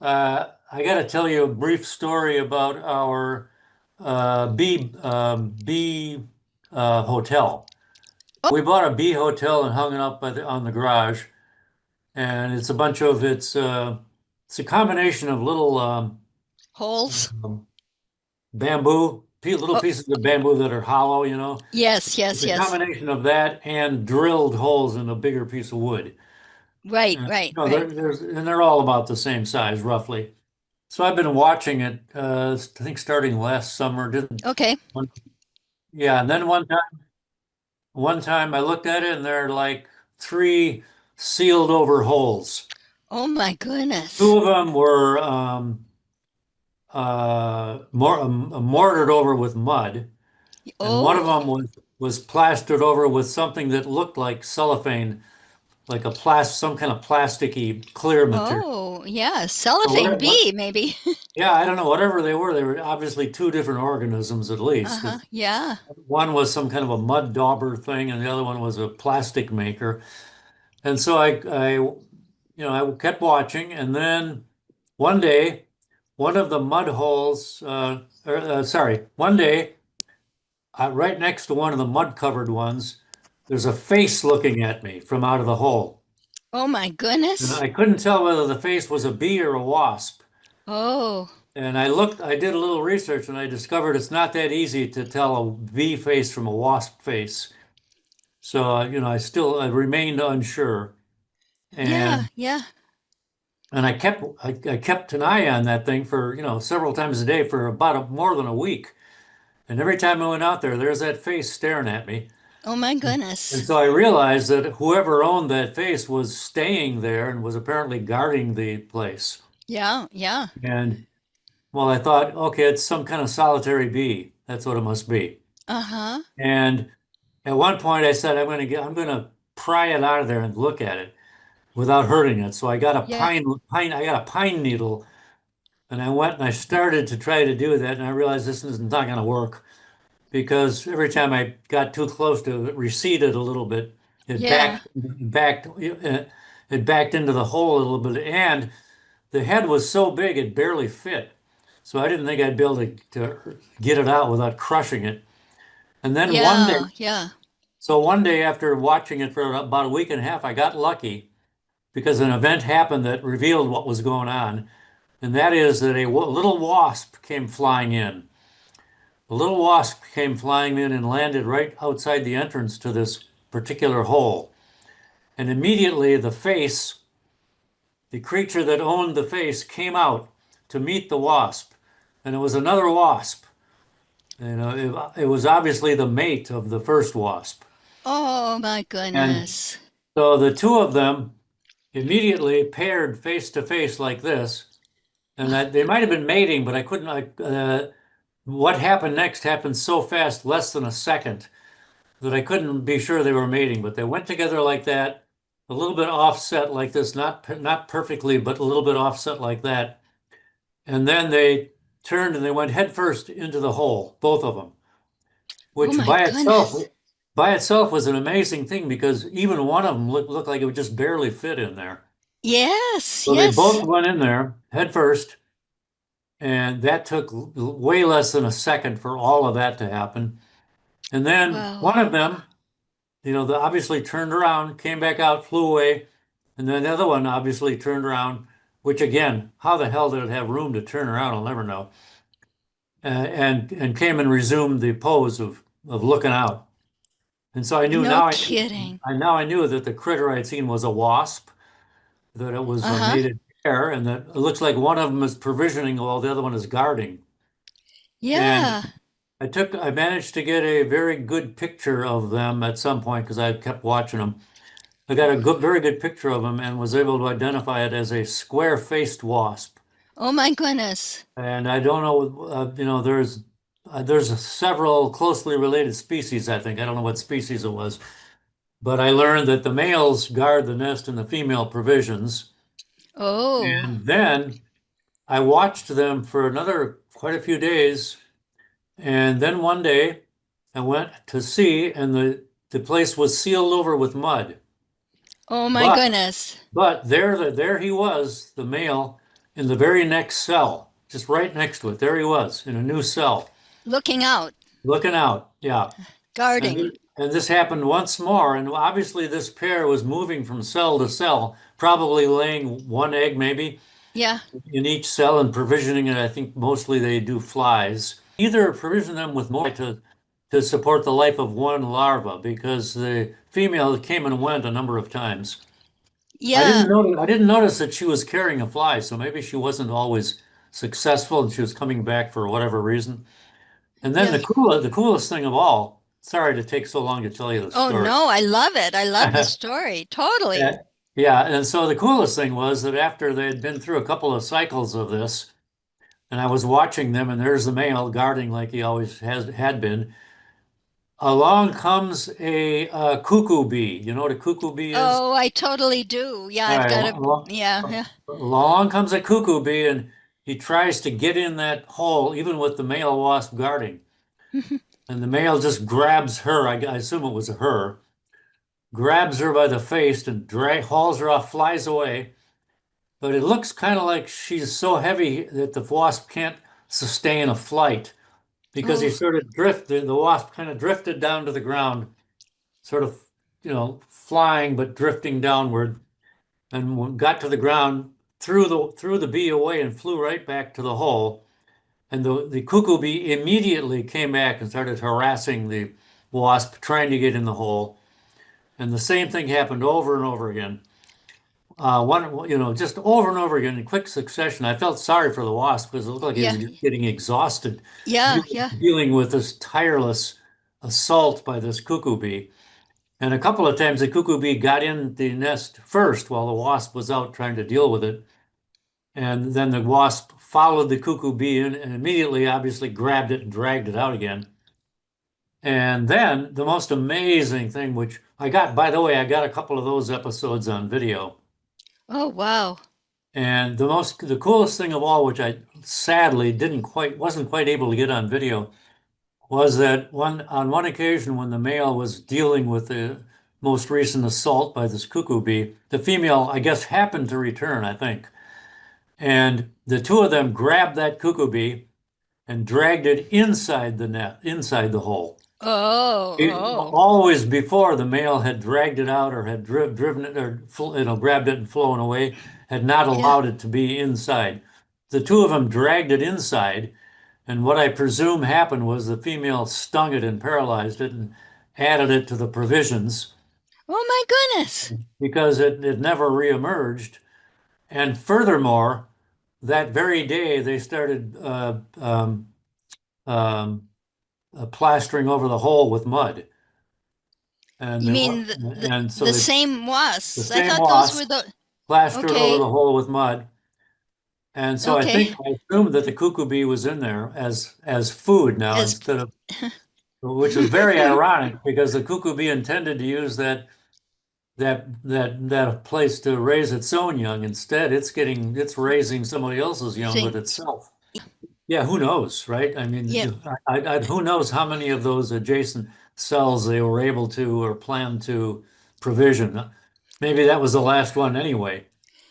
I got to tell you a brief story about our bee hotel. Oh, We bought a bee hotel and hung it up on the garage, and it's a combination of little holes. little Oh, pieces of bamboo that are hollow, you know. yes, It's yes, a yes. combination of that and drilled holes in a bigger piece of wood. Right, right, right. And they're all about the same size, roughly. So I've been watching it, I think starting last summer. Didn't Okay. one, yeah, and then one time I looked at it and there are like three sealed over holes. Oh my Two goodness. of them were mortared over with mud, and one of Oh, them was plastered over with something that looked like cellophane, like some kind of plasticky clear material. oh, yeah. So Cellophane bee, maybe. yeah, I don't know, whatever they were obviously two different organisms at least, Uh-huh. because Yeah. one was some kind of a mud dauber thing, and the other one was a plastic maker. And so I kept watching, and then one day, one of the mud holes, one day, right next to one of the mud-covered ones, there's a face looking at me from out of the hole, Oh my and goodness. I couldn't tell whether the face was a bee or a wasp. Oh, And I did a little research, and I discovered it's not that easy to tell a bee face from a wasp face. So, I remained unsure. yeah, And yeah, I kept an eye on that thing for, several times a day for more than a week. And every time I went out there, there's that face staring at me. oh my And goodness. so I realized that whoever owned that face was staying there and was apparently guarding the place. Yeah, yeah, And well, I thought, okay, it's some kind of solitary bee. That's what it must be. uh-huh. And at one point I said, I'm going to pry it out of there and look at it without hurting it. So Yeah, I got a pine needle. And I went and I started to try to do that, and I realized this is not going to work because every time I got too close to it, it receded a little bit. It yeah, backed into the hole a little bit, and the head was so big it barely fit. So I didn't think I'd be able to get it out without crushing it. And then yeah, yeah. one day after watching it for about a week and a half, I got lucky because an event happened that revealed what was going on. And that is that a little wasp came flying in. A little wasp came flying in and landed right outside the entrance to this particular hole. And immediately the creature that owned the face, came out to meet the wasp. And it was another wasp. It was obviously the mate of the first wasp. Oh my And goodness. so the two of them immediately paired face to face like this. And that they might have been mating, but I couldn't. What happened next happened so fast, less than a second, that I couldn't be sure they were mating. But they went together like that, a little bit offset like this, not perfectly, but a little bit offset like that. And then they turned and they went headfirst into the hole, both of them, Oh which my goodness. by itself was an amazing thing because even one of them looked like it would just barely fit in there. Yes, So they yes. both went in there headfirst, and that took way less than a second for all of that to happen. And then Wow. one of them, obviously turned around, came back out, flew away. And then the other one obviously turned around, which again, how the hell did it have room to turn around? I'll never know. And came and resumed the pose of looking out. And so No kidding. I knew that the critter I'd seen was a wasp, that it was a Uh-huh. mated pair, and that it looks like one of them is provisioning while the other one is guarding. And Yeah. I managed to get a very good picture of them at some point because I kept watching them. I got a very good picture of them and was able to identify it as a square-faced wasp. Oh my goodness. And I don't know, there's several closely related species, I think. I don't know what species it was, but I learned that the males guard the nest and the female provisions. Oh. And then I watched them for another quite a few days. And then one day I went to see, and the place was sealed over with mud. Oh my But goodness. there he was, the male, in the very next cell, just right next to it. There he was in a new cell, Looking out, looking out. Yeah. And, guarding. and this happened once more. And obviously, this pair was moving from cell to cell, probably laying one egg maybe Yeah. in each cell and provisioning it. I think mostly they do flies. Either provision them with more to support the life of one larva because the female came and went a number of times. Yeah. I didn't notice that she was carrying a fly, so maybe she wasn't always successful and she was coming back for whatever reason. And then Yeah. the coolest thing of all, sorry to take so long to tell you the Oh story. no, I love it. I love the story. Totally. Yeah, yeah, and so the coolest thing was that after they had been through a couple of cycles of this, and I was watching them, and there's the male guarding like he always has had been. Along comes a cuckoo bee. You know what a cuckoo bee is? Oh, I totally do. Yeah, All I've right, got a, yeah, yeah. along comes a cuckoo bee, and he tries to get in that hole, even with the male wasp guarding. And the male just grabs her. I assume it was her. Grabs her by the face and hauls her off, flies away. But it looks kind of like she's so heavy that the wasp can't sustain a flight because he Oh, sort of drifted, the wasp kind of drifted down to the ground, sort of, flying but drifting downward, and got to the ground, threw the bee away and flew right back to the hole. And the cuckoo bee immediately came back and started harassing the wasp, trying to get in the hole. And the same thing happened over and over again. Just over and over again in quick succession. I felt sorry for the wasp because it looked like he yeah, was getting exhausted yeah, yeah. dealing with this tireless assault by this cuckoo bee. And a couple of times the cuckoo bee got in the nest first while the wasp was out trying to deal with it. And then the wasp followed the cuckoo bee in and immediately, obviously, grabbed it and dragged it out again. And then the most amazing thing, which by the way, I got a couple of those episodes on video. Oh, wow. And the coolest thing of all, which I sadly wasn't quite able to get on video, was that on one occasion when the male was dealing with the most recent assault by this cuckoo bee, the female, I guess, happened to return, I think. And the two of them grabbed that cuckoo bee and dragged it inside the net, inside the hole. Oh, oh, Always before the male had dragged it out or had driven it or grabbed it and flown away, had not yeah. allowed it to be inside. The two of them dragged it inside, and what I presume happened was the female stung it and paralyzed it and added it to the provisions Oh my goodness. because it never reemerged. And furthermore, that very day they started um, plastering over the hole with mud. And You they, mean and so the they same the wasps? I same thought those were wasp the, plastered over okay, the hole with mud. And so okay. I assumed that the cuckoo bee was in there as food now As, instead of, which was very ironic because the cuckoo bee intended to use that place to raise its own young. Instead, it's raising somebody else's young with thing. itself. Yeah, who knows, right? I mean, Yeah. who knows how many of those adjacent cells they were able to or planned to provision. Maybe that was the last one anyway.